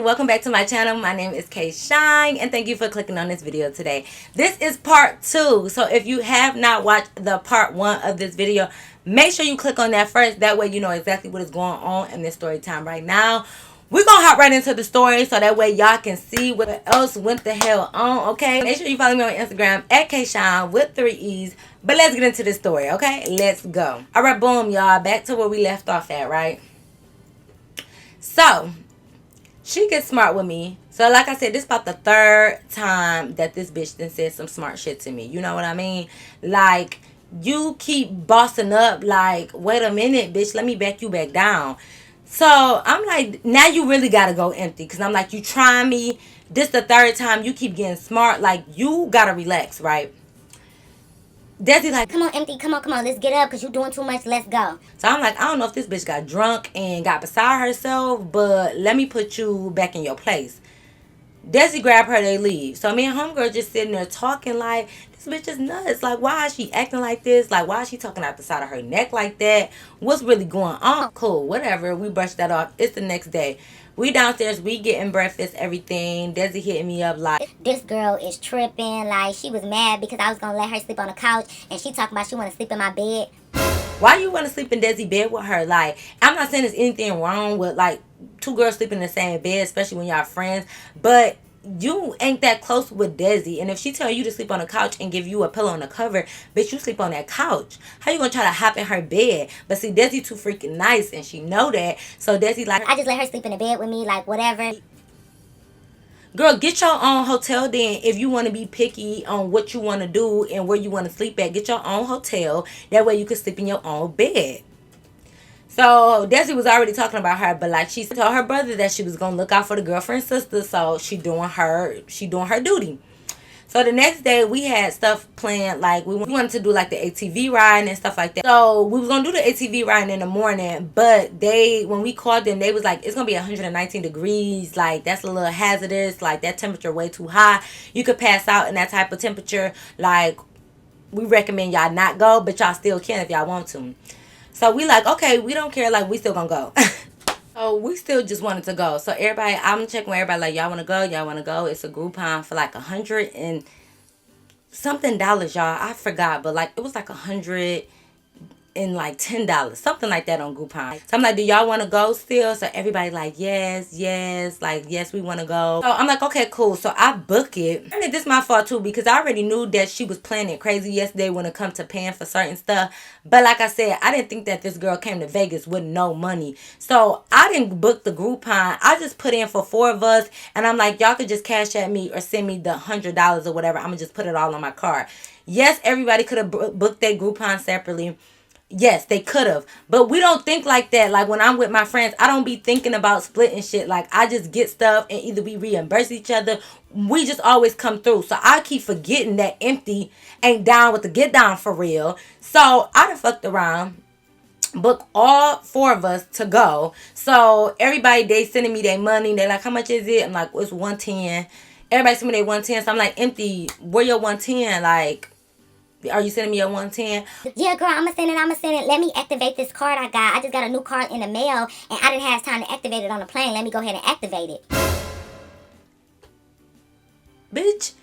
welcome back to my channel. My name is Kay Shine, and thank you for clicking on this video today. This is part 2, so if you have not watched the part 1 of this video, make sure you click on that first. That way you know exactly what is going on in this story time right now. We're gonna hop right into the story so that way y'all can see what else went the hell on, okay? Make sure you follow me on Instagram at KShine with 3 E's. But let's get into the story, okay? Let's go. Alright, boom, y'all. Back to where we left off at, right? So she gets smart with me. So like I said, this is about the 3rd time that this bitch done said some smart shit to me. You know what I mean? Like, you keep bossing up like, wait a minute, bitch, let me back you back down. So I'm like, now you really gotta go empty. Because I'm like, you trying me. This the 3rd time you keep getting smart. Like, you gotta relax, right? Desi like, come on, empty, come on, let's get up because you're doing too much, let's go. So I'm like, I don't know if this bitch got drunk and got beside herself, but let me put you back in your place. Desi grab her, they leave. So me and homegirl just sitting there talking like, this bitch is nuts. Like, why is she acting like this? Like, why is she talking out the side of her neck like that? What's really going on? Cool, whatever. We brushed that off. It's the next day. We downstairs, we getting breakfast, everything. Desi hitting me up like, this girl is tripping. Like, she was mad because I was going to let her sleep on the couch. And she talking about she want to sleep in my bed. Why you want to sleep in Desi bed with her? Like, I'm not saying there's anything wrong with, like, 2 girls sleeping in the same bed, especially when y'all friends. But you ain't that close with Desi. And if she tell you to sleep on the couch and give you a pillow and a cover, bitch, you sleep on that couch. How you gonna try to hop in her bed? But see, Desi too freaking nice, and she know that. So Desi like, I just let her sleep in the bed with me, like, whatever. Girl, get your own hotel then. If you want to be picky on what you want to do and where you want to sleep at, get your own hotel. That way you can sleep in your own bed. So Desi was already talking about her, but like she told her brother that she was gonna look out for the girlfriend sister, so she doing her duty. So the next day we had stuff planned, like we wanted to do like the ATV ride and stuff like that. So we was gonna do the ATV ride in the morning, but when we called them, they was like, it's gonna be 119 degrees, like that's a little hazardous, like that temperature way too high. You could pass out in that type of temperature. Like, we recommend y'all not go, but y'all still can if y'all want to. So we like, okay, we don't care, like we still gonna go. So we still just wanted to go. So everybody, I'm checking with everybody like, y'all want to go? Y'all want to go? It's a Groupon for like $100 and something, y'all. I forgot, but like it was like $100 and like $10, something like that on Groupon. So I'm like, do y'all want to go still? So everybody like, yes, like, yes, we want to go. So I'm like, okay, cool. So I book it. I mean, this is my fault too, because I already knew that she was planning crazy yesterday when it comes to paying for certain stuff. But like I said, I didn't think that this girl came to Vegas with no money. So I didn't book the Groupon. I just put in for 4 of us, and I'm like, y'all could just cash at me or send me the $100 or whatever. I'm gonna just put it all on my card. Yes, everybody could have booked their Groupon separately. Yes, they could have. But we don't think like that. Like, when I'm with my friends, I don't be thinking about splitting shit. Like, I just get stuff and either we reimburse each other. We just always come through. So I keep forgetting that Empty ain't down with the get down for real. So I done fucked around. Book all 4 of us to go. So everybody, they sending me their money. They like, how much is it? I'm like, well, it's 110. Everybody send me their 110. So I'm like, Empty, where your 110? Like, are you sending me your 110? Yeah, girl, I'ma send it. Let me activate this card I got. I just got a new card in the mail, and I didn't have time to activate it on the plane. Let me go ahead and activate it. Bitch,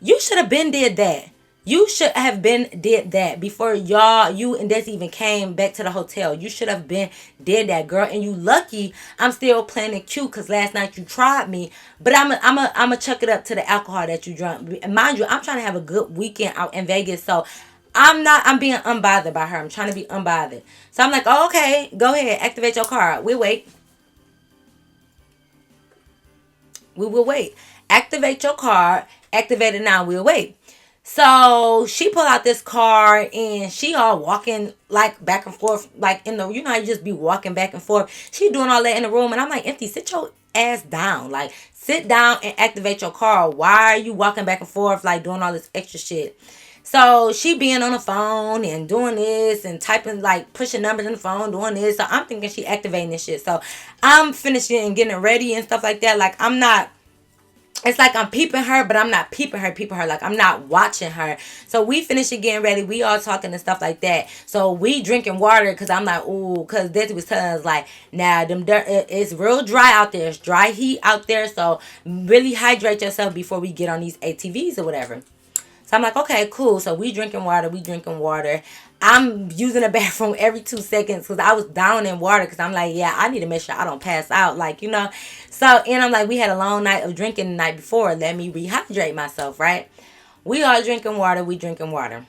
you should have been did that. You should have been did that before you and Desi even came back to the hotel. You should have been did that, girl. And you lucky I'm still playing it cute because last night you tried me. But I'm a chuck it up to the alcohol that you drank. And mind you, I'm trying to have a good weekend out in Vegas. So I'm being unbothered by her. I'm trying to be unbothered. So I'm like, oh, okay, go ahead. Activate your card. We'll wait. We will wait. Activate your card. Activate it now. We'll wait. So she pull out this card and she all walking like back and forth, like in the, you know, you just be walking back and forth. She doing all that in the room, and I'm like, Empty, sit your ass down. Like, sit down and activate your card. Why are you walking back and forth, like doing all this extra shit? So she being on the phone and doing this and typing, like pushing numbers in the phone, doing this. So I'm thinking she activating this shit. So I'm finishing and getting ready and stuff like that. Like, I'm not it's like I'm peeping her, but I'm not peeping her. Like, I'm not watching her. So we finish it getting ready. We all talking and stuff like that. So we drinking water because I'm like, ooh, because Desi was telling us, like, now it's real dry out there. It's dry heat out there. So really hydrate yourself before we get on these ATVs or whatever. So I'm like, okay, cool. So we drinking water. I'm using the bathroom every 2 seconds because I was down in water because I'm like, yeah, I need to make sure I don't pass out. Like, you know. So, and I'm like, we had a long night of drinking the night before. Let me rehydrate myself, right? We are drinking water. We drinking water.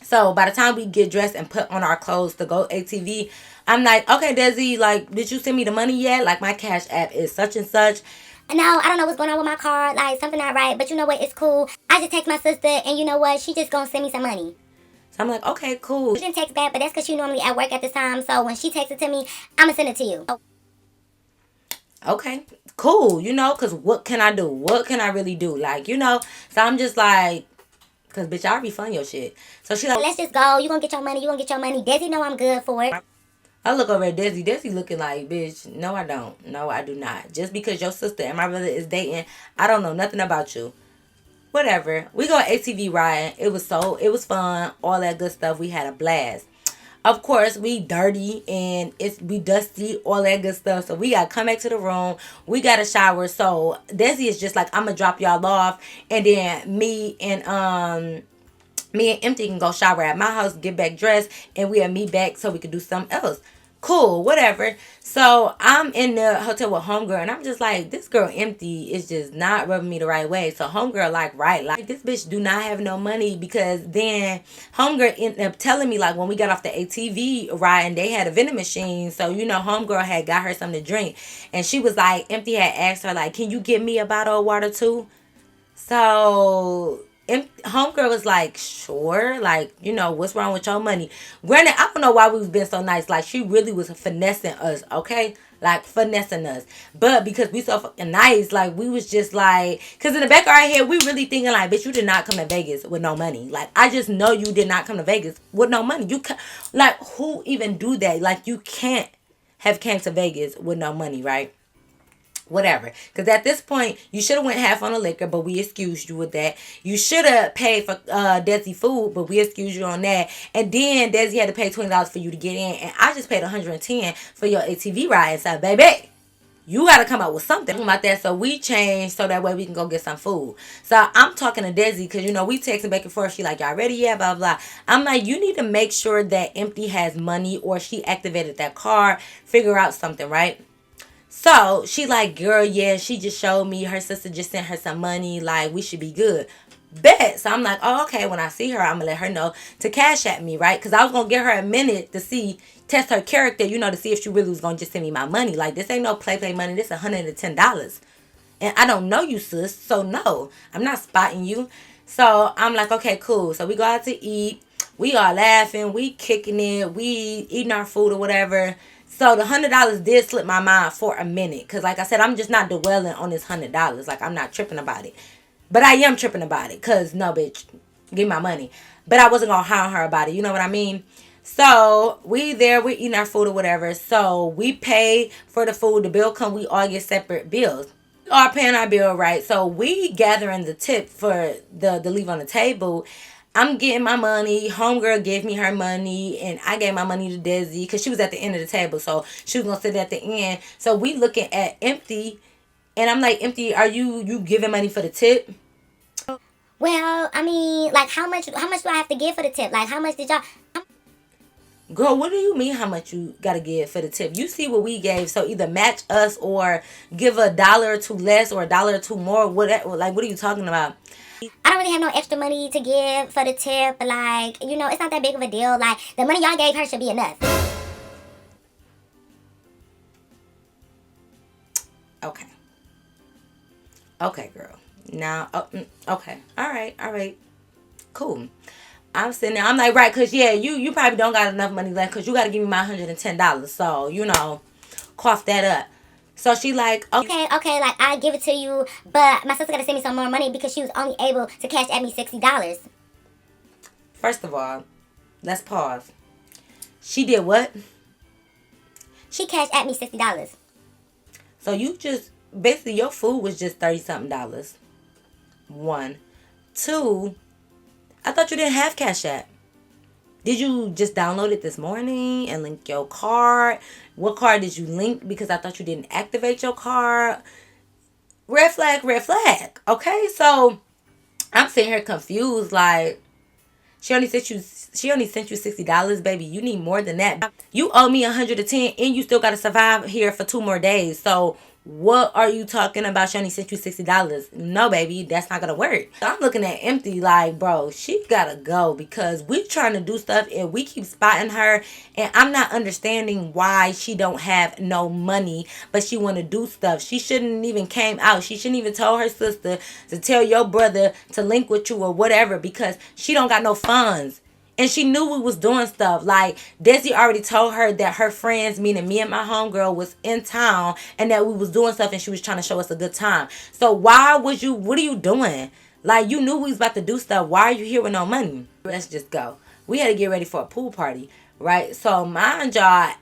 So by the time we get dressed and put on our clothes to go ATV, I'm like, okay, Desi, like, did you send me the money yet? Like, my Cash App is such and such. No, I don't know what's going on with my card. Like, something not right. But you know what? It's cool. I just text my sister, and you know what? She just gonna send me some money. So I'm like, okay, cool. She didn't text back, but that's because she normally at work at this time. So when she texts it to me, I'm gonna send it to you. Okay, cool. You know, because what can I do? What can I really do? Like, you know, so I'm just like, because, bitch, I refund your shit. So she like, Let's just go. You gonna get your money. You gonna get your money. Desi know I'm good for it. I look over at Desi. Desi looking like, bitch, no, I don't. No, I do not. Just because your sister and my brother is dating, I don't know nothing about you. Whatever. We go ATV riding. It was fun. All that good stuff. We had a blast. Of course, we dirty and we dusty, all that good stuff. So we gotta come back to the room. We got a shower. So Desi is just like, I'm gonna drop y'all off, and then me and Empty can go shower at my house, get back dressed, and we'll meet back so we could do something else. Cool, whatever. So I'm in the hotel with Homegirl, and I'm just like, this girl Empty is just not rubbing me the right way. So Homegirl, like, right, like, this bitch do not have no money, because then Homegirl ended up telling me, like, when we got off the ATV ride and they had a vending machine, so, you know, Homegirl had got her something to drink, and she was like, Empty had asked her, like, can you give me a bottle of water too? So Homegirl was like, sure, like, you know, what's wrong with your money? Granted, I don't know why we was being so nice. Like, she really was finessing us, okay? Like, finessing us. But because we so fucking nice, like, we was just like, because in the back of our head, we really thinking like, bitch, you did not come to Vegas with no money. Like, I just know you did not come to Vegas with no money. Like, who even do that? Like, you can't have came to Vegas with no money, right? Whatever, because at this point you should have went half on the liquor, but we excused you with that. You should have paid for Desi food, but we excused you on that. And then Desi had to pay $20 for you to get in, and I just paid $110 for your ATV ride. So, baby, you got to come up with something about that. So we changed so that way we can go get some food. So I'm talking to Desi because, you know, we texting back and forth. She like, y'all ready yet? Blah, blah. I'm like, you need to make sure that Empty has money, or she activated that card. Figure out something, right? So she like, girl, yeah, she just showed me her sister just sent her some money. Like, we should be good. Bet. So I'm like, oh, okay. When I see her, I'm going to let her know to cash at me, right? Because I was going to give her a minute to test her character, you know, to see if she really was going to just send me my money. Like, this ain't no play money. This $110. And I don't know you, sis. So, no, I'm not spotting you. So I'm like, okay, cool. So we go out to eat. We are laughing. We kicking it. We eating our food or whatever. So the $100 did slip my mind for a minute. Because like I said, I'm just not dwelling on this $100. Like, I'm not tripping about it. But I am tripping about it. Because, no, bitch, give me my money. But I wasn't going to hound her about it. You know what I mean? So we eating our food or whatever. So we pay for the food. The bill come. We all get separate bills. We are paying our bill, right? So we gathering the tip for the leave on the table. I'm getting my money. Homegirl gave me her money, and I gave my money to Desi because she was at the end of the table, so she was gonna sit at the end. So we looking at Empty, and I'm like, Empty, are you giving money for the tip? Well, I mean, like, how much do I have to give for the tip? Like, how much did y'all? Girl, what do you mean how much you gotta give for the tip? You see what we gave, so either match us or give $1 or two less or $1 or two more. Whatever. Like, what are you talking about? I don't really have no extra money to give for the tip. Like, you know, it's not that big of a deal. Like, the money y'all gave her should be enough. Okay. Okay, girl. Now, okay. All right. Cool. I'm sitting there. I'm like, right, because, yeah, you probably don't got enough money left because you got to give me my $110. So, you know, cough that up. So she like, okay, like, I give it to you, but my sister got to send me some more money because she was only able to cash at me $60. First of all, let's pause. She did what? She cashed at me $60. So you just basically your food was just 30 something dollars. One. Two, I thought you didn't have Cash App. Did you just download it this morning and link your card? What card did you link? Because I thought you didn't activate your card. Red flag, red flag. Okay, so I'm sitting here confused. Like, she only sent you $60, baby. You need more than that. You owe me 110, and you still gotta survive here for 2 more days. So what are you talking about? She only sent you $60. No, baby, that's not gonna work. So I'm looking at Empty like, bro, she gotta go because we trying to do stuff and we keep spotting her, and I'm not understanding why she don't have no money, but she want to do stuff. She shouldn't even came out. She shouldn't even told her sister to tell your brother to link with you or whatever because she don't got no funds. And she knew we was doing stuff. Like, Desi already told her that her friends, meaning me and my homegirl, was in town and that we was doing stuff and she was trying to show us a good time. So why was you, what are you doing? Like, you knew we was about to do stuff. Why are you here with no money? Let's just go. We had to get ready for a pool party. Right, so mind y'all,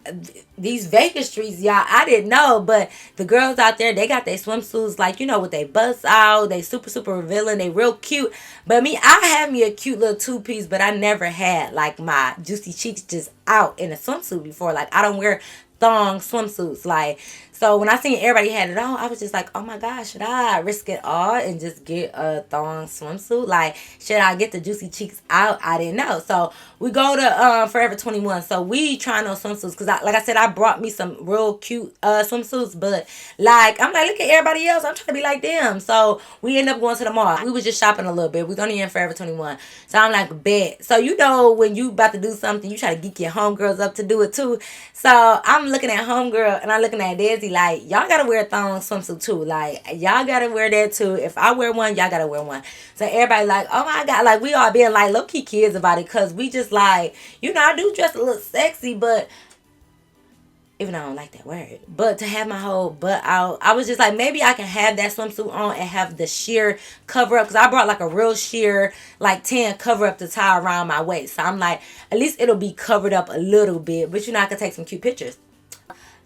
these Vegas streets, y'all, I didn't know, but the girls out there, they got their swimsuits, like, you know, with they bust out, they super revealing, they real cute. But me, I had me a cute little two-piece, but I never had, like, my juicy cheeks just out in a swimsuit before. Like, I don't wear thong swimsuits, like, so when I seen everybody had it on, I was just like, oh my gosh, should I risk it all and just get a thong swimsuit? Like, should I get the juicy cheeks out? I didn't know. So we go to Forever 21. So we trying those swimsuits because, like I said, I brought me some real cute swimsuits. But, like, I'm like, look at everybody else. I'm trying to be like them. So we end up going to the mall. We was just shopping a little bit. We're going to be in Forever 21. So I'm like, bet. So, you know, when you about to do something, you try to geek your homegirls up to do it too. So I'm looking at homegirl and I'm looking at Desi like, y'all gotta wear a thong swimsuit too. Like, y'all gotta wear that too. If I wear one, y'all gotta wear one. So everybody like, oh my God. Like, we all being like low-key kids about it. Because we just like, you know, I do dress a little sexy. But even though I don't like that word. But to have my whole butt out, I was just like, maybe I can have that swimsuit on and have the sheer cover up. Because I brought like a real sheer, like tan cover up to tie around my waist. So I'm like, at least it'll be covered up a little bit. But you know, I can take some cute pictures.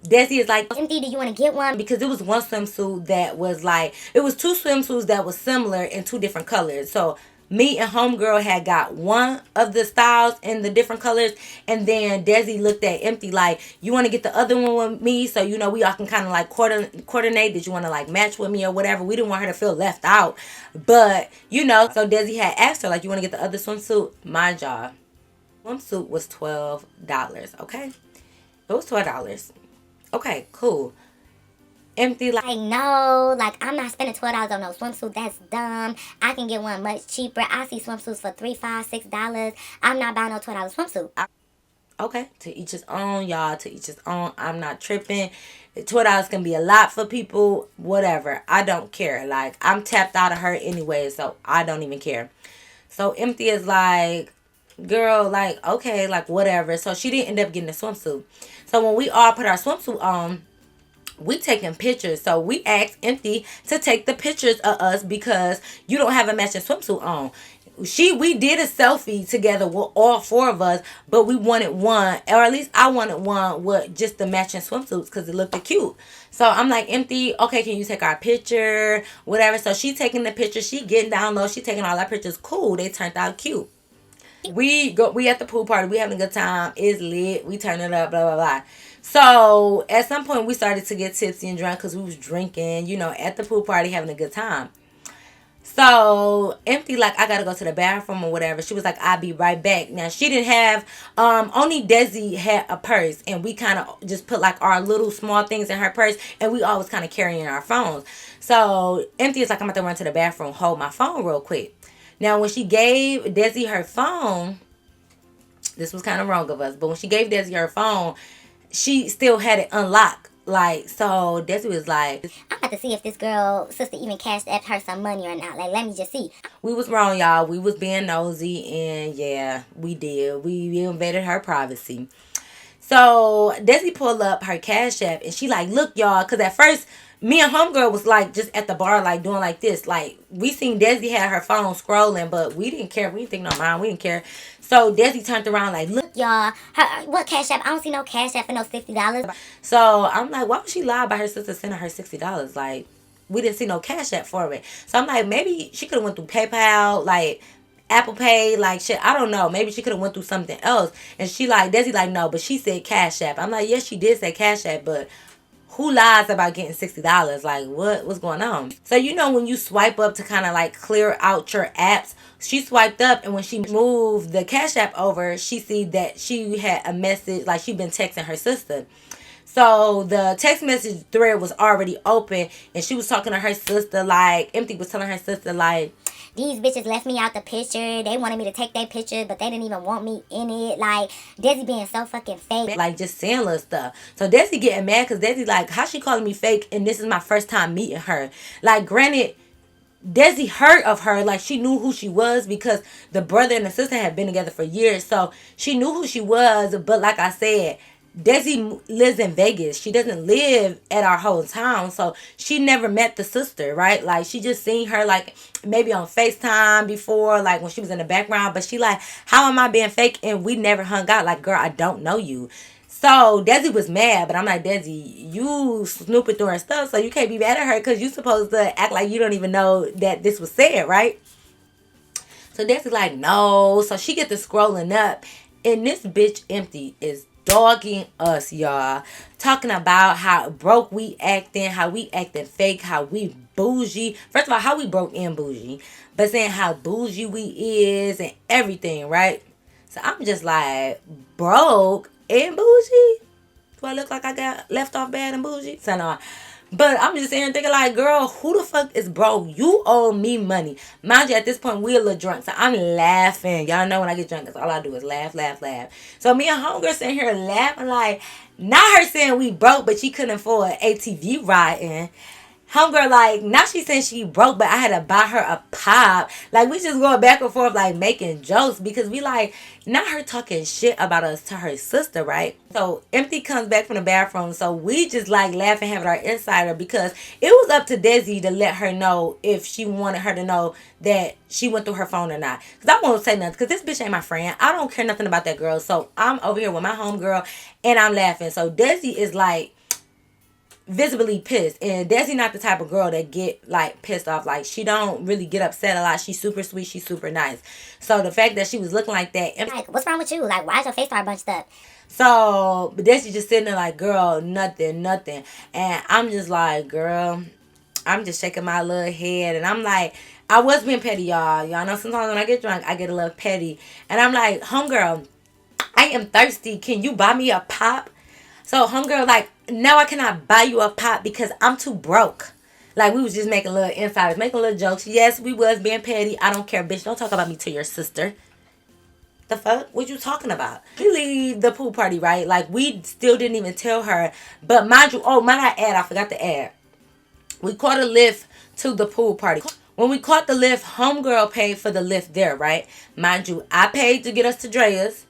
Desi is like, Empty, do you want to get one? because it was one swimsuit that was like, it was two swimsuits that was similar in two different colors. So me and homegirl had got one of the styles in the different colors, and then Desi looked at Empty like, you want to get the other one with me, so you know we all can kind of like coordinate. Did you want to like match with me or whatever? We didn't want her to feel left out, but you know, so Desi had asked her like, you want to get the other swimsuit? Mind y'all, swimsuit was $12. Okay, it was $12. Okay, cool. Empty like, no, like, I'm not spending $12 on no swimsuit. That's dumb. I can get one much cheaper. I see swimsuits for $3, $5, $6. I'm not buying no $12 swimsuit. okay, to each his own, y'all. To each his own. I'm not tripping. $12 can be a lot for people. Whatever. I don't care. Like, I'm tapped out of her anyway, so I don't even care. So Empty is like, girl, like, okay, like, whatever. So she didn't end up getting a swimsuit. So when we all put our swimsuit on, we taking pictures. So we asked Empty to take the pictures of us because you don't have a matching swimsuit on. We did a selfie together with all four of us, but we wanted one, or at least I wanted one with just the matching swimsuits because it looked cute. So I'm like, Empty, okay, can you take our picture, whatever. So she taking the picture, she getting down low, she taking all our pictures. Cool, they turned out cute. We at the pool party, we having a good time, it's lit, we turn it up, blah blah blah. So at some point we started to get tipsy and drunk because we was drinking, you know, at the pool party having a good time. So Empty like, I gotta go to the bathroom or whatever. She was like, I'll be right back. Now she didn't have, only Desi had a purse, and we kind of just put like our little small things in her purse, and we always kind of carrying our phones. So Empty is like, I'm about to run to the bathroom, hold my phone real quick. Now when she gave Desi her phone, this was kind of wrong of us, but when she gave Desi her phone, she still had it unlocked. Like, so Desi was like, I'm about to see if this girl sister even cashed at her some money or not. Like, let me just see. We was wrong, y'all. We was being nosy, and yeah, we did. We invaded her privacy. So Desi pulled up her Cash App, and she like, look, y'all, because at first me and homegirl was like just at the bar, like doing like this. Like, we seen Desi had her phone scrolling, but we didn't care. We didn't think no mind. We didn't care. So Desi turned around like, look, y'all, what Cash App? I don't see no Cash App for no $50. So I'm like, why would she lie about her sister sending her $60? Like, we didn't see no Cash App for it. So I'm like, maybe she could have went through PayPal, like Apple Pay, like shit. I don't know. Maybe she could have went through something else. And she like, Desi like, no, but she said Cash App. I'm like, yes, she did say Cash App, but who lies about getting $60? Like, what's going on? So you know when you swipe up to kind of like clear out your apps, she swiped up, and when she moved the Cash App over, she see that she had a message, like she'd been texting her sister. So the text message thread was already open, and she was talking to her sister, like Empty was telling her sister like, these bitches left me out the picture. They wanted me to take their picture, but they didn't even want me in it. Like, Desi being so fucking fake. Like, just saying little stuff. So Desi getting mad because Desi like, how she calling me fake, and this is my first time meeting her. Like, granted, Desi heard of her, like she knew who she was because the brother and the sister had been together for years. So she knew who she was, but like I said, Desi lives in Vegas. She doesn't live at our hometown, so she never met the sister, right? Like, she just seen her, like, maybe on FaceTime before, like, when she was in the background. But she like, how am I being fake? And we never hung out. Like, girl, I don't know you. So, Desi was mad, but I'm like, Desi, you snooping through her stuff, so you can't be mad at her because you supposed to act like you don't even know that this was said, right? So, Desi's like, no. So, she get to scrolling up, and this bitch Empty is dogging us, y'all. Talking about how broke we acting, how we acting fake, how we bougie. First of all, how we broke and bougie. But saying how bougie we is and everything, right? So I'm just like, broke and bougie? Do I look like I got left off bad and bougie? So no. But I'm just saying, thinking like, girl, who the fuck is broke? You owe me money. Mind you, at this point, we're a little drunk. So I'm laughing. Y'all know when I get drunk, that's all I do is laugh, laugh, laugh. So me and homegirl sitting here laughing like, not her saying we broke, but she couldn't afford an ATV ride in. Homegirl, like, now she saying she broke, but I had to buy her a pop. Like, we just going back and forth, like, making jokes. Because we, like, not her talking shit about us to her sister, right? So, Empty comes back from the bathroom. So, we just, like, laughing, having our insider. Because it was up to Desi to let her know if she wanted her to know that she went through her phone or not. Because I won't say nothing. Because this bitch ain't my friend. I don't care nothing about that girl. So, I'm over here with my homegirl. And I'm laughing. So, Desi is, like, visibly pissed, and Desi not the type of girl that get like pissed off. Like, she don't really get upset a lot. She's super sweet, she's super nice. So the fact that she was looking like that, like, what's wrong with you? Like, why is your face all bunched up? So but Desi just sitting there like, girl, nothing. And I'm just like, girl, I'm just shaking my little head, and I'm like, I was being petty, y'all know sometimes when I get drunk I get a little petty, and I'm like, homegirl, I am thirsty, can you buy me a pop? So homegirl like, no, I cannot buy you a pop because I'm too broke. Like, we was just making little insiders, making little jokes. Yes, we was being petty. I don't care, bitch. Don't talk about me to your sister. The fuck? What you talking about? We leave the pool party, right? Like, we still didn't even tell her. But mind you, oh, might I add, I forgot to add. We caught a lift to the pool party. When we caught the lift, homegirl paid for the lift there, right? Mind you, I paid to get us to Drea's.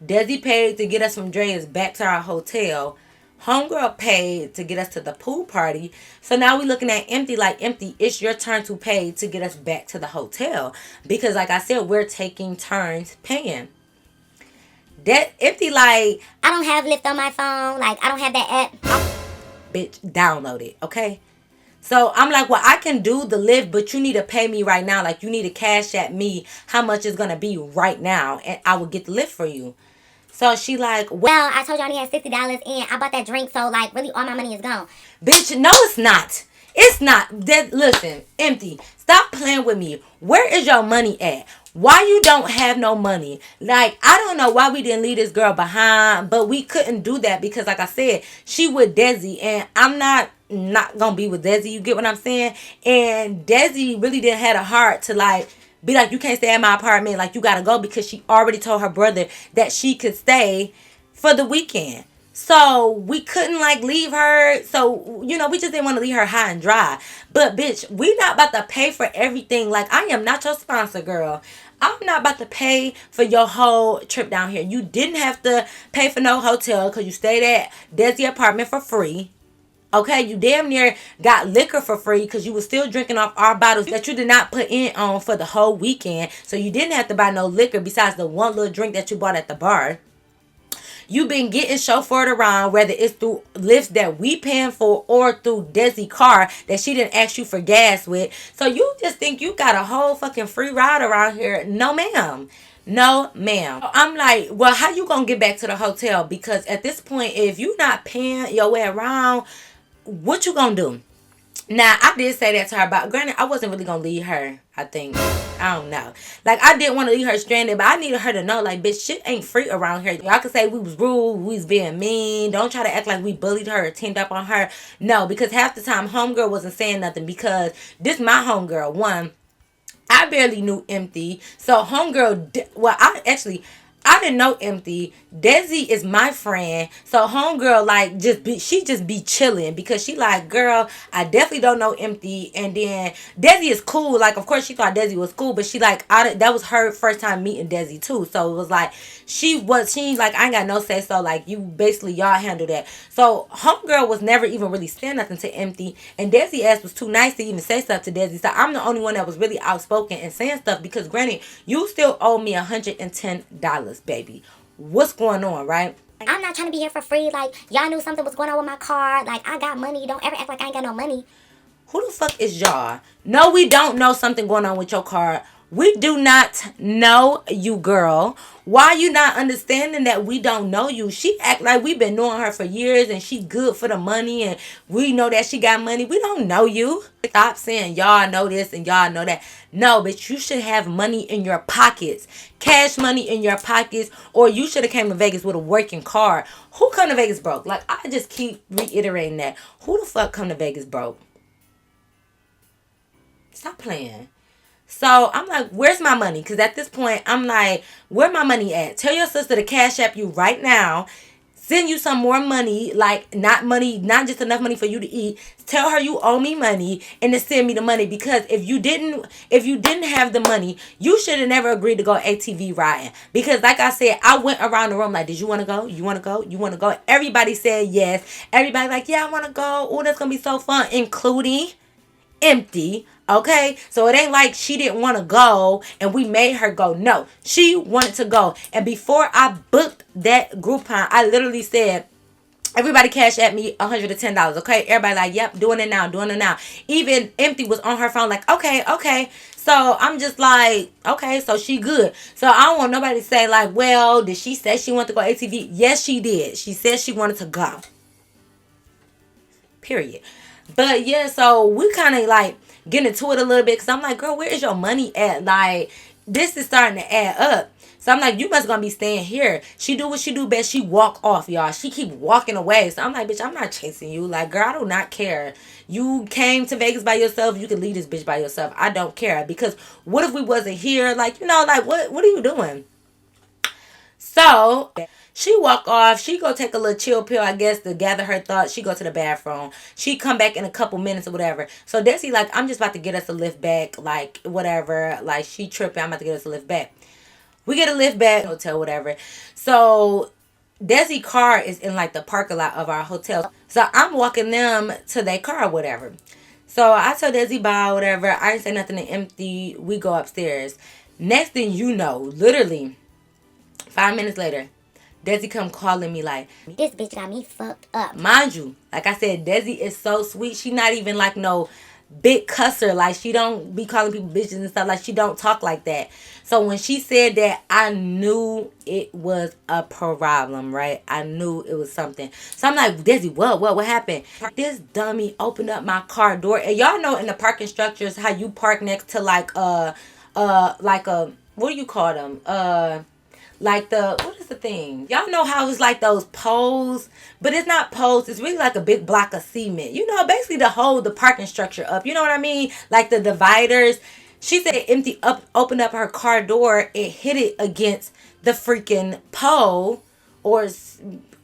Desi paid to get us from Drea's back to our hotel. Homegirl paid to get us to the pool party. So now we looking at Empty like, Empty, it's your turn to pay to get us back to the hotel. Because like I said, we're taking turns paying. That Empty like, I don't have Lyft on my phone. Like, I don't have that app. Bitch, download it, okay? So I'm like, well, I can do the Lyft, but you need to pay me right now. Like, you need to cash at me how much it's going to be right now, and I will get the Lyft for you. So she like, well, I told you I only had $60 and I bought that drink, so like, really all my money is gone. Bitch, no, it's not. It's not. Listen, Empty, stop playing with me. Where is your money at? Why you don't have no money? Like, I don't know why we didn't leave this girl behind, but we couldn't do that because, like I said, she with Desi, and I'm not gonna be with Desi. You get what I'm saying? And Desi really didn't have a heart to like be like, you can't stay at my apartment. Like, you gotta go, because she already told her brother that she could stay for the weekend. So we couldn't like leave her. So, you know, we just didn't want to leave her high and dry. But bitch, we not about to pay for everything. Like, I am not your sponsor, girl. I'm not about to pay for your whole trip down here. You didn't have to pay for no hotel because you stayed at Desi apartment for free. Okay, you damn near got liquor for free because you were still drinking off our bottles that you did not put in on for the whole weekend. So you didn't have to buy no liquor besides the one little drink that you bought at the bar. You've been getting chauffeured around, whether it's through lifts that we paying for or through Desi car that she didn't ask you for gas with. So you just think you got a whole fucking free ride around here. No, ma'am. No, ma'am. I'm like, well, how you gonna get back to the hotel? Because at this point, if you not paying your way around, what you gonna do? Now, I did say that to her, but granted, I wasn't really gonna leave her. I think, I don't know. Like, I didn't want to leave her stranded, but I needed her to know, like, bitch, shit ain't free around here. Y'all can say we was rude, we was being mean. Don't try to act like we bullied her or teamed up on her. No, because half the time, homegirl wasn't saying nothing because this my homegirl. One, I barely knew Empty. So homegirl, well, I didn't know Empty. Desi is my friend. So homegirl, like, she just be chilling because she like, girl, I definitely don't know Empty. And then Desi is cool. Like, of course she thought Desi was cool, but she like, that was her first time meeting Desi too. So it was like, she like, I ain't got no say so. Like, you basically, y'all handle that. So homegirl was never even really saying nothing to Empty. And Desi ass was too nice to even say stuff to Desi. So I'm the only one that was really outspoken and saying stuff because granted, you still owe me $110, baby. What's going on, right? I'm not trying to be here for free. Like, y'all knew something was going on with my car. Like, I got money. Don't ever act like I ain't got no money. Who the fuck is y'all? No, we don't know something going on with your car. We do not know you, girl. Why you not understanding that we don't know you? She act like we've been knowing her for years and she good for the money and we know that she got money. We don't know you. Stop saying y'all know this and y'all know that. No, but you should have money in your pockets. Cash money in your pockets, or you should have came to Vegas with a working car. Who come to Vegas broke? Like, I just keep reiterating that. Who the fuck come to Vegas broke? Stop playing. So I'm like, where's my money? Because at this point, I'm like, where my money at? Tell your sister to cash app you right now. Send you some more money, like not just enough money for you to eat. Tell her you owe me money and to send me the money because if you didn't have the money, you should have never agreed to go ATV riding. Because like I said, I went around the room like, did you want to go? You want to go? You want to go? Everybody said yes. Everybody like, yeah, I want to go. Oh, that's gonna be so fun, including Empty. Okay, so it ain't like she didn't want to go and we made her go. No, she wanted to go. And before I booked that Groupon, I literally said, everybody cash at me $110. Okay, everybody like, yep, doing it now, doing it now. Even Empty was on her phone like, okay. So I'm just like, okay, so she good. So I don't want nobody to say like, well, did she say she wanted to go ATV? Yes, she did. She said she wanted to go. Period. But yeah, so we kind of like getting into it a little bit because I'm like, girl, where is your money at? Like, this is starting to add up. So I'm like, you must gonna be staying here. She do what she do best. She walk off, y'all. She keep walking away. So I'm like, bitch, I'm not chasing you. Like, girl, I do not care. You came to Vegas by yourself. You can leave this bitch by yourself. I don't care. Because what if we wasn't here? Like, you know, like, what are you doing? So she walk off. She go take a little chill pill, I guess, to gather her thoughts. She go to the bathroom. She come back in a couple minutes or whatever. So Desi like, I'm just about to get us a lift back. Like, whatever. Like, she tripping. I'm about to get us a lift back. We get a lift back. Hotel, whatever. So Desi car is in like the parking lot of our hotel. So I'm walking them to their car or whatever. So I tell Desi bye, whatever. I ain't say nothing to Empty. We go upstairs. Next thing you know, literally 5 minutes later, Desi come calling me like, This bitch got me fucked up. mind you, like I said, Desi is so sweet. She not even like no big cusser. Like, she don't be calling people bitches and stuff. Like, she don't talk like that. So when she said that, I knew it was a problem, right? I knew it was something. So I'm like, Desi, what happened? This dummy opened up my car door. And y'all know in the parking structures how you park next to like like a, what do you call them? Like what is the thing? Y'all know how it's like those poles, but it's not poles. It's really like a big block of cement. You know, basically to hold the parking structure up. You know what I mean? Like the dividers. She said Empty opened up her car door and hit it against the freaking pole or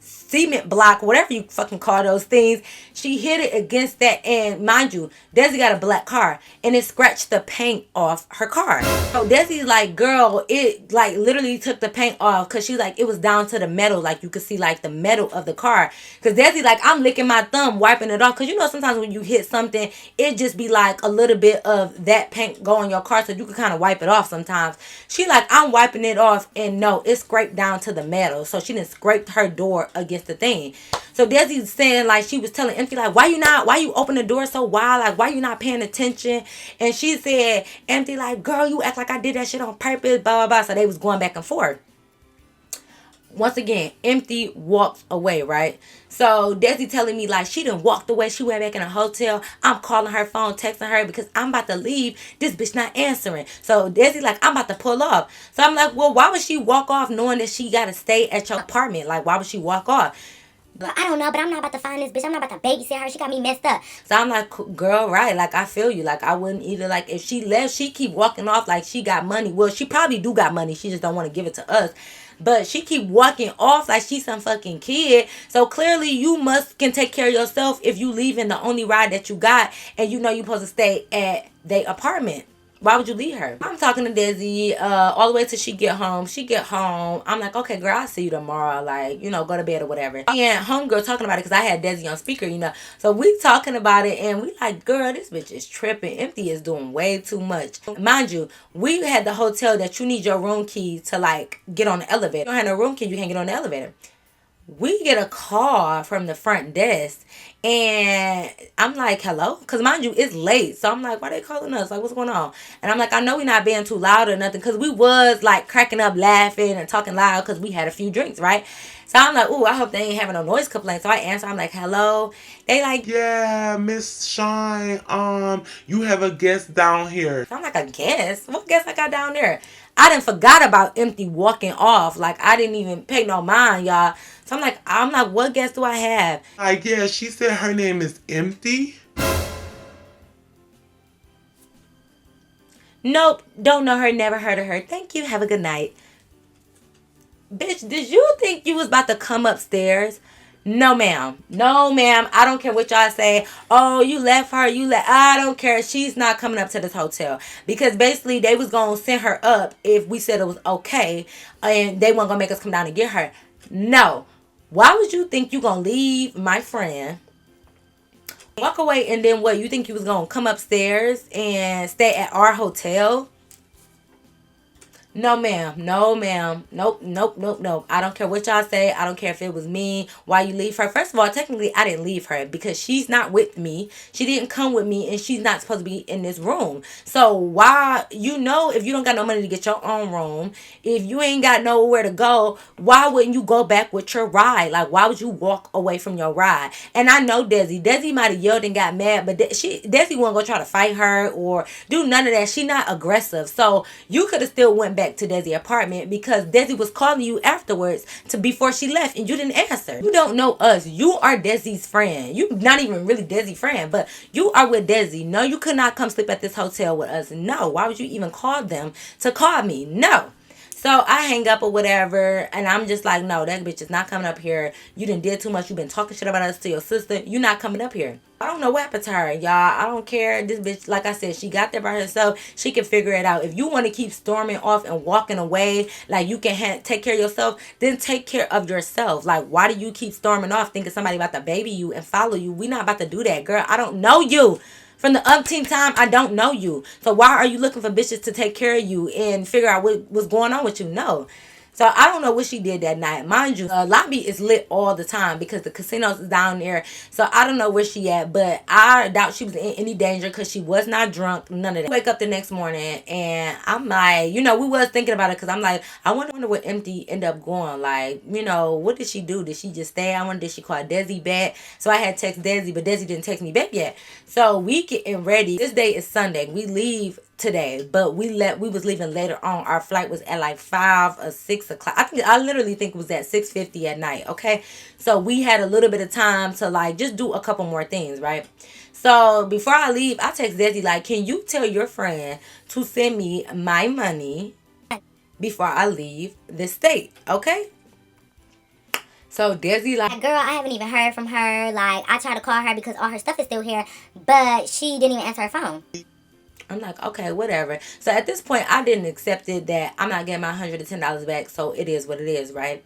cement block, whatever you fucking call those things. She hit it against that, and mind you, Desi got a black car, and it scratched the paint off her car. So Desi's like, girl, it like literally took the paint off, because she like, it was down to the metal, like you could see like the metal of the car. Because Desi like, I'm licking my thumb, wiping it off, because you know sometimes when you hit something, it just be like a little bit of that paint go on your car, so you can kind of wipe it off sometimes. She like, I'm wiping it off, and no, it scraped down to the metal, so she didn't scrape her door against the thing. So Desi's saying, like, she was telling Empty, like, why you open the door so wild? Like, why you not paying attention? And she said, Empty, like, girl, you act like I did that shit on purpose, blah, blah, blah. So they was going back and forth. Once again, Empty walks away, right? So Desi telling me like she done walked away. She went back in a hotel. I'm calling her phone, texting her because I'm about to leave. This bitch not answering. So Desi like, I'm about to pull off. So I'm like, well, why would she walk off knowing that she got to stay at your apartment? Like, why would she walk off? But I don't know, but I'm not about to find this bitch. I'm not about to babysit her. She got me messed up. So I'm like, girl, right? Like, I feel you. Like, I wouldn't either. Like, if she left, she keep walking off like she got money. Well, she probably do got money. She just don't want to give it to us. But she keep walking off like she's some fucking kid. So clearly you can take care of yourself if you leaving the only ride that you got and you know you're supposed to stay at their apartment. Why would you leave her? I'm talking to Desi all the way till she get home. She get home. I'm like, okay, girl, I'll see you tomorrow. Like, you know, go to bed or whatever. And homegirl talking about it because I had Desi on speaker, you know. So we talking about it and we like, girl, this bitch is tripping. Empty is doing way too much. Mind you, we had the hotel that you need your room key to like get on the elevator. You don't have no room key, you can't get on the elevator. We get a call from the front desk and I'm like, hello? Because mind you, it's late. So I'm like, why they calling us? Like, what's going on? And I'm like, I know we're not being too loud or nothing because we was like cracking up, laughing and talking loud because we had a few drinks, right? So I'm like, ooh, I hope they ain't having no noise complaint. So I answer, I'm like, hello? They like, yeah, Miss Shine, you have a guest down here. So I'm like, a guest? What guest I got down there? I done forgot about Empty walking off. Like, I didn't even pay no mind, y'all. So I'm like, what guest do I have? Like, yeah, she said her name is Empty. Nope, don't know her, never heard of her. Thank you, have a good night. Bitch, did you think you was about to come upstairs? No, ma'am. No, ma'am. I don't care what y'all say. Oh, you left her. I don't care. She's not coming up to this hotel. Because basically, they was going to send her up if we said it was okay. And they weren't going to make us come down and get her. No. Why would you think you going to leave my friend, walk away, and then what? You think you was going to come upstairs and stay at our hotel? No, ma'am. No, ma'am. Nope, nope, nope, nope. I don't care what y'all say. I don't care if it was me. Why you leave her? First of all, technically, I didn't leave her because she's not with me. She didn't come with me, and she's not supposed to be in this room. So why, you know, if you don't got no money to get your own room, if you ain't got nowhere to go, why wouldn't you go back with your ride? Like, why would you walk away from your ride? And I know Desi. Desi might have yelled and got mad, but Desi wasn't gonna try to fight her or do none of that. She not aggressive. So you could have still went back to Desi's apartment because Desi was calling you afterwards before she left and you didn't answer. You don't know us. You are Desi's friend. You not even really Desi's friend, but you are with Desi. No, you could not come sleep at this hotel with us. No. Why would you even call them to call me? No. So I hang up or whatever, and I'm just like, no, that bitch is not coming up here. You done did too much. You been talking shit about us to your sister. You not coming up here. I don't know what happened to her, y'all. I don't care. This bitch, like I said, she got there by herself. She can figure it out. If you want to keep storming off and walking away, like you can take care of yourself, then take care of yourself. Like, why do you keep storming off thinking somebody about to baby you and follow you? We not about to do that, girl. I don't know you. From the umpteenth time, I don't know you. So why are you looking for bitches to take care of you and figure out what's going on with you? No. So I don't know what she did that night. Mind you, lobby is lit all the time because the casinos is down there. So I don't know where she at, but I doubt she was in any danger because she was not drunk, none of that. I wake up the next morning and I'm like, you know, we was thinking about it because I'm like, I wonder what Empty ended up going. Like, you know, what did she do? Did she just stay? I wonder, did she call Desi back? So I had text Desi, but Desi didn't text me back yet. So we getting ready. This day is Sunday. We leave today, but we was leaving later on. Our flight was at like 5 or 6 o'clock. I literally think it was at 6:50 at night. Okay, so we had a little bit of time to like just do a couple more things, right? So before I leave, I text Desi like, can you tell your friend to send me my money before I leave the state? Okay. So Desi like, Girl, I haven't even heard from her. Like, I tried to call her because all her stuff is still here, but she didn't even answer her phone. I'm like, okay, whatever. So at this point, I didn't accept it that I'm not getting my $110 back. So it is what it is, right?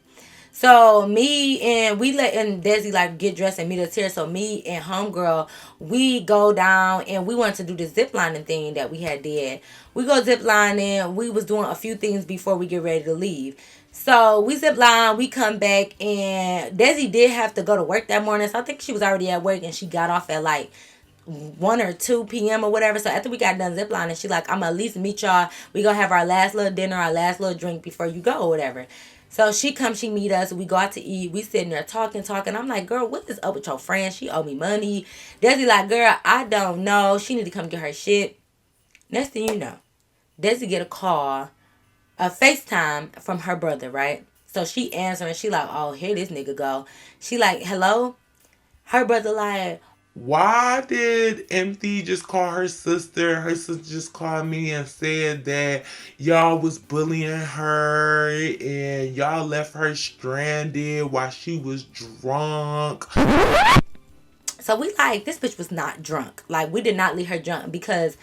So me and we letting Desi like get dressed and meet us here. So me and homegirl, we go down and we wanted to do the zip lining thing that we had did. We go zip lining. We was doing a few things before we get ready to leave. So we zip line, we come back, and Desi did have to go to work that morning. So I think she was already at work and she got off at like 1 or 2 p.m. or whatever. So after we got done ziplining, she like, I'm gonna at least meet y'all. We gonna have our last little dinner, our last little drink before you go or whatever. So she comes, she meet us. We go out to eat. We sitting there talking. I'm like, girl, what is up with your friend? She owe me money. Desi like, girl, I don't know. She need to come get her shit. Next thing you know, Desi get a call, a FaceTime from her brother, right? So she answering. She like, oh, here this nigga go. She like, hello? Her brother like, Why did Empty just call her sister? Her sister just called me and said that y'all was bullying her and y'all left her stranded while she was drunk. so we like, this bitch was not drunk. Like, we did not leave her drunk because,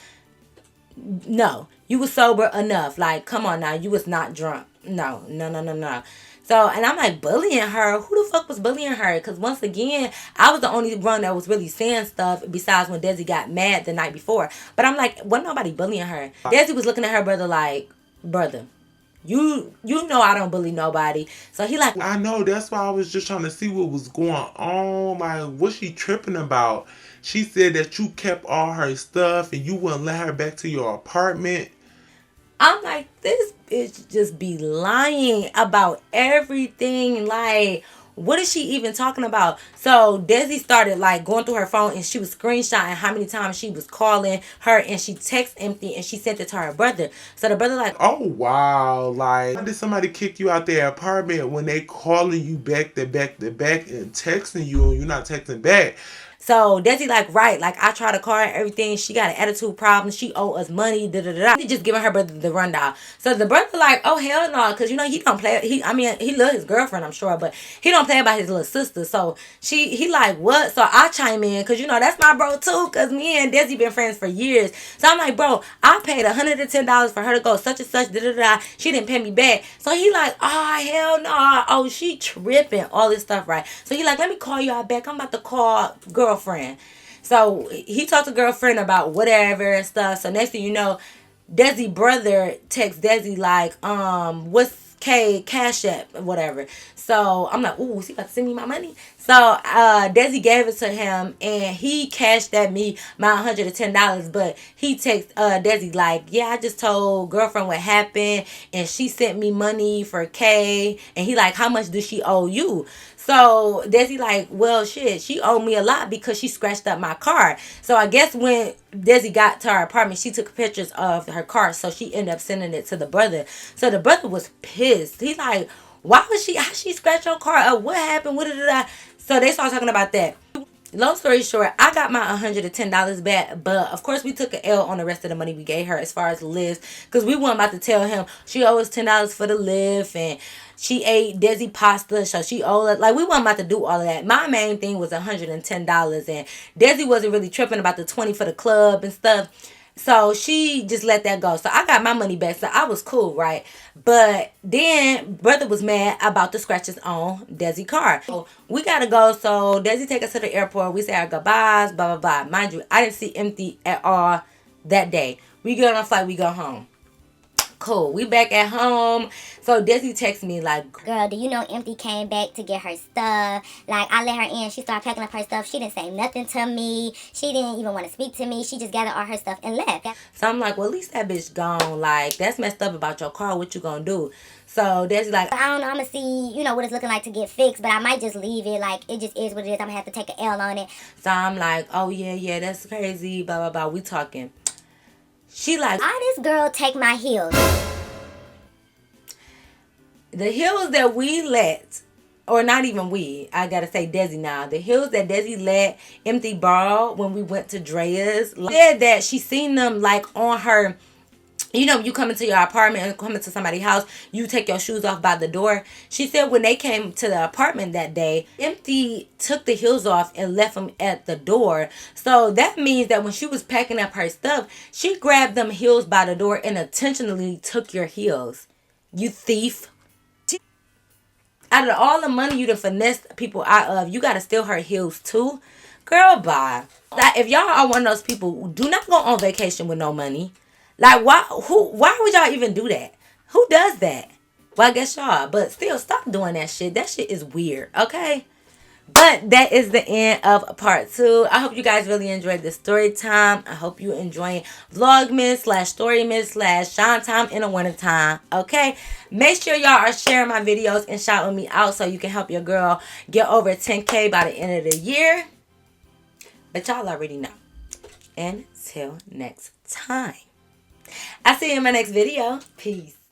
no, you was sober enough. Like, come on now, you was not drunk. No, no, no, no, no. So, and I'm like, bullying her? Who the fuck was bullying her? Because once again, I was the only one that was really saying stuff besides when Desi got mad the night before. But I'm like, wasn't nobody bullying her. Desi was looking at her brother like, brother, you know I don't bully nobody. So he like, I know, that's why I was just trying to see what was going on. Like, what she tripping about? She said that you kept all her stuff and you wouldn't let her back to your apartment. I'm like, this bitch just be lying about everything. Like, what is she even talking about? So Desi started like going through her phone and she was screenshotting how many times she was calling her, and she text Empty and she sent it to her brother. So the brother like, Oh wow, like, why did somebody kick you out their apartment when they calling you back to back to back and texting you and you're not texting back? so Desi like, right, like I tried to call her and everything. She got an attitude problem. She owe us money. Da da da. He just giving her brother the rundown. So the brother like, oh hell no, because you know he don't play. I mean, he love his girlfriend, I'm sure, but he don't play about his little sister. So he like, what? So I chime in because you know that's my bro too. Because me and Desi been friends for years. So I'm like, bro, I paid $110 for her to go such and such. Da da da. She didn't pay me back. So he like, oh hell no. Oh, she tripping. All this stuff, right? So he like, let me call y'all back. I'm about to call girlfriend. So he talked to girlfriend about whatever and stuff. So next thing you know, Desi brother texts Desi like, what's K Cash App or whatever. So I'm like, ooh, is he about to send me my money? So Desi gave it to him and he cashed at me my $110. But he texted Desi like, yeah, I just told girlfriend what happened and she sent me money for K. And he like, how much does she owe you? So Desi like, well, shit, she owed me a lot because she scratched up my car. So I guess when Desi got to her apartment, she took pictures of her car. So she ended up sending it to the brother. So the brother was pissed. He like, why was how she scratched your car up? What happened? What did I? So they started talking about that. Long story short, I got my $110 back, but of course we took an L on the rest of the money we gave her as far as the lift, because we weren't about to tell him she owes $10 for the lift and she ate Desi pasta, so she owed it. Like, we weren't about to do all of that. My main thing was $110, and Desi wasn't really tripping about the 20 for the club and stuff. So she just let that go. So I got my money back. So I was cool, right? But then brother was mad about the scratches on Desi car. So we gotta go. So Desi take us to the airport. We say our goodbyes, blah blah blah. Mind you, I didn't see Empty at all that day. We get on a flight, we go home. Cool. We back at home. So Desi texts me like, Girl, do you know Empty came back to get her stuff? Like, I let her in. She started packing up her stuff. She didn't say nothing to me. She didn't even want to speak to me. She just gathered all her stuff and left. So I'm like, well, at least that bitch gone. Like, that's messed up about your car. What you gonna do? So Desi like, I don't know. I'm going to see, you know, what it's looking like to get fixed. But I might just leave it. Like, it just is what it is. I'm going to have to take an L on it. So I'm like, oh, yeah, that's crazy. Blah, blah, blah. We talking. She like, why this girl take my heels? The heels that we let, or not even we, I gotta say Desi now. The heels that Desi let Empty borrow when we went to Drea's, said that she seen them like on her you know, you come into your apartment and come into somebody's house, you take your shoes off by the door. She said when they came to the apartment that day, Empty took the heels off and left them at the door. So that means that when she was packing up her stuff, she grabbed them heels by the door and intentionally took your heels. You thief. Out of all the money you done finessed people out of, you gotta steal her heels too? Girl, bye. Like, if y'all are one of those people, do not go on vacation with no money. Like, why would y'all even do that? Who does that? Well, I guess y'all, but still, stop doing that shit. That shit is weird, okay? But that is the end of part 2. I hope you guys really enjoyed the story time. I hope you enjoying vlogmas slash storymas slash shine time in the winter time. Okay, make sure y'all are sharing my videos and shouting me out so you can help your girl get over 10K by the end of the year. But y'all already know. Until next time, I'll see you in my next video. Peace.